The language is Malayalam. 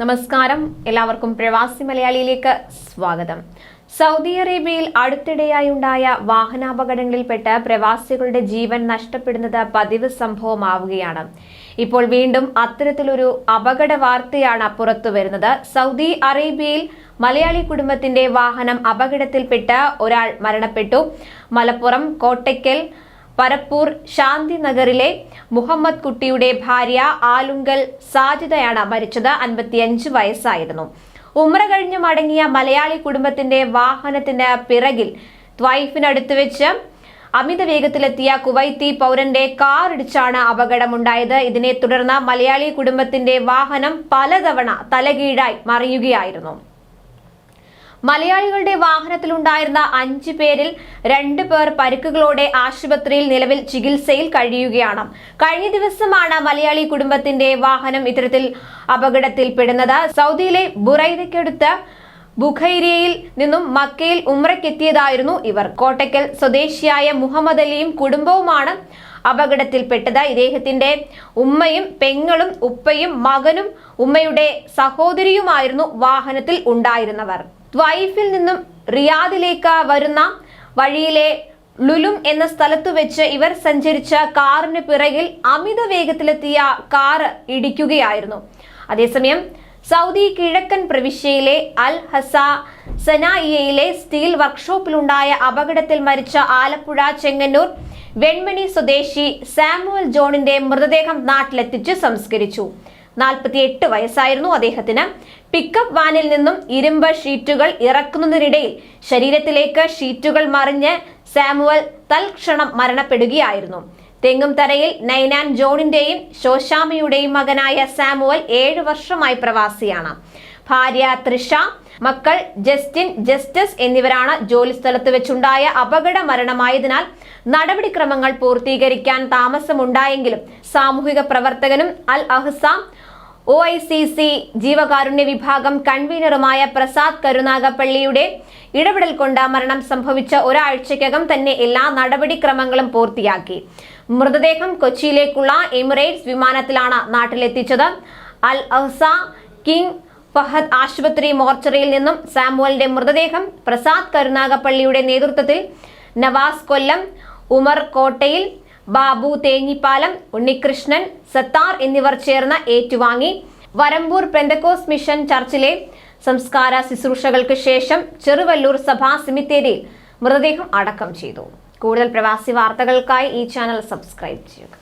നമസ്കാരം, എല്ലാവർക്കും പ്രവാസി മലയാളിയിലേക്ക് സ്വാഗതം. സൗദി അറേബ്യയിൽ അടുത്തിടെയായുണ്ടായ വാഹനാപകടങ്ങളിൽപ്പെട്ട് പ്രവാസികളുടെ ജീവൻ നഷ്ടപ്പെടുന്നത് പതിവ് സംഭവമാവുകയാണ്. ഇപ്പോൾ വീണ്ടും അത്തരത്തിലൊരു അപകട വാർത്തയാണ് പുറത്തുവരുന്നത്. സൗദി അറേബ്യയിൽ മലയാളി കുടുംബത്തിന്റെ വാഹനം അപകടത്തിൽപ്പെട്ട് ഒരാൾ മരണപ്പെട്ടു. മലപ്പുറം കോട്ടയ്ക്കൽ പരപ്പൂർ ശാന്തി നഗറിലെ മുഹമ്മദ് കുട്ടിയുടെ ഭാര്യ ആലുങ്കൽ സാജിദയാണ് മരിച്ചത്. 55 വയസ്സായിരുന്നു. ഉംറ കഴിഞ്ഞ് മടങ്ങിയ മലയാളി കുടുംബത്തിന്റെ വാഹനത്തിന് പിറകിൽ ത്വൈഫിനടുത്ത് വെച്ച് അമിത വേഗത്തിലെത്തിയ കുവൈത്തി പൗരന്റെ കാർ ഇടിച്ചാണ് അപകടമുണ്ടായത്. ഇതിനെ തുടർന്ന് മലയാളി കുടുംബത്തിന്റെ വാഹനം പലതവണ തലകീഴായി മറിയുകയായിരുന്നു. മലയാളികളുടെ വാഹനത്തിലുണ്ടായിരുന്ന 5 പേരിൽ 2 പേർ പരിക്കുകളോടെ ആശുപത്രിയിൽ നിലവിൽ ചികിത്സയിൽ കഴിയുകയാണ്. കഴിഞ്ഞ ദിവസമാണ് മലയാളി കുടുംബത്തിന്റെ വാഹനം ഇത്തരത്തിൽ അപകടത്തിൽപ്പെടുന്നത്. സൗദിയിലെ ബുറൈദയ്ക്കടുത്ത് ബുഖൈരിയയിൽ നിന്നും മക്കയിൽ ഉംറയ്ക്കെത്തിയതായിരുന്നു ഇവർ. കോട്ടയ്ക്കൽ സ്വദേശിയായ മുഹമ്മദ് അലിയും കുടുംബവുമാണ് അപകടത്തിൽപ്പെട്ടത്. ഇദ്ദേഹത്തിന്റെ ഉമ്മയും പെങ്ങളും ഉപ്പയും മകനും ഉമ്മയുടെ സഹോദരിയുമായിരുന്നു വാഹനത്തിൽ ഉണ്ടായിരുന്നവർ. ത്വൈഫിൽ നിന്നും റിയാദിലേക്ക് വരുന്ന വഴിയിലെ ലുലും എന്ന സ്ഥലത്തു വെച്ച് ഇവർ സഞ്ചരിച്ച കാറിന് പിറകിൽ അമിത വേഗത്തിലെത്തിയ കാർ ഇടിക്കുകയായിരുന്നു. അതേസമയം സൗദി കിഴക്കൻ പ്രവിശ്യയിലെ അൽ ഹസ സനായിയയിലെ സ്റ്റീൽ വർക്ക്ഷോപ്പിലുണ്ടായ അപകടത്തിൽ മരിച്ച ആലപ്പുഴ ചെങ്ങന്നൂർ വെൺമണി സ്വദേശി സാമുവൽ ജോണിന്റെ മൃതദേഹം നാട്ടിലെത്തിച്ച് സംസ്കരിച്ചു. 48 വയസ്സായിരുന്നു അദ്ദേഹത്തിന്. പിക്കപ്പ് വാനിൽ നിന്നും ഇരുമ്പ് ഷീറ്റുകൾ ഇറക്കുന്നതിനിടയിൽ ശരീരത്തിലേക്ക് ഷീറ്റുകൾ മറിഞ്ഞ് സാമുവൽ തൽക്ഷണം മരണപ്പെടുകയായിരുന്നു. തെങ്ങുംതറയിൽ നൈനാൻ ജോണിന്റെയും ശോശാമയുടെയും മകനായ സാമുവൽ 7 വർഷമായി പ്രവാസിയാണ്. ഭാര്യ തൃഷ, മക്കൾ ജസ്റ്റിൻ, ജസ്റ്റിസ് എന്നിവരാണ്. ജോലിസ്ഥലത്ത് വെച്ചുണ്ടായ അപകട മരണമായതിനാൽ നടപടിക്രമങ്ങൾ പൂർത്തീകരിക്കാൻ താമസമുണ്ടായെങ്കിലും സാമൂഹിക പ്രവർത്തകനും അൽ അഹ്സ OICC ജീവകാരുണ്യ വിഭാഗം കൺവീനറുമായ പ്രസാദ് കരുനാഗപ്പള്ളിയുടെ ഇടപെടൽ കൊണ്ട് മരണം സംഭവിച്ച ഒരാഴ്ചയ്ക്കകം തന്നെ എല്ലാ നടപടിക്രമങ്ങളും പൂർത്തിയാക്കി. മൃതദേഹം കൊച്ചിയിലേക്കുള്ള എമിറേറ്റ്സ് വിമാനത്തിലാണ് നാട്ടിലെത്തിച്ചത്. അൽ അഹ്സ കിങ് ഫഹദ് ആശുപത്രി മോർച്ചറിയിൽ നിന്നും സാമുവലിന്റെ മൃതദേഹം പ്രസാദ് കരുനാഗപ്പള്ളിയുടെ നേതൃത്വത്തിൽ നവാസ് കൊല്ലം, ഉമർ കോട്ടയിൽ, ബാബു തേഞ്ഞിപ്പാലം, ഉണ്ണികൃഷ്ണൻ, സത്താർ എന്നിവർ ചേർന്ന് ഏറ്റുവാങ്ങി. വരമ്പൂർ പെന്തക്കോസ് മിഷൻ ചർച്ചിലെ സംസ്കാര ശുശ്രൂഷകൾക്ക് ശേഷം ചെറുവല്ലൂർ സഭാ സെമിത്തേരിയിൽ മൃതദേഹം അടക്കം ചെയ്തു. കൂടുതൽ പ്രവാസി വാർത്തകൾക്കായി ഈ ചാനൽ സബ്സ്ക്രൈബ് ചെയ്യുക.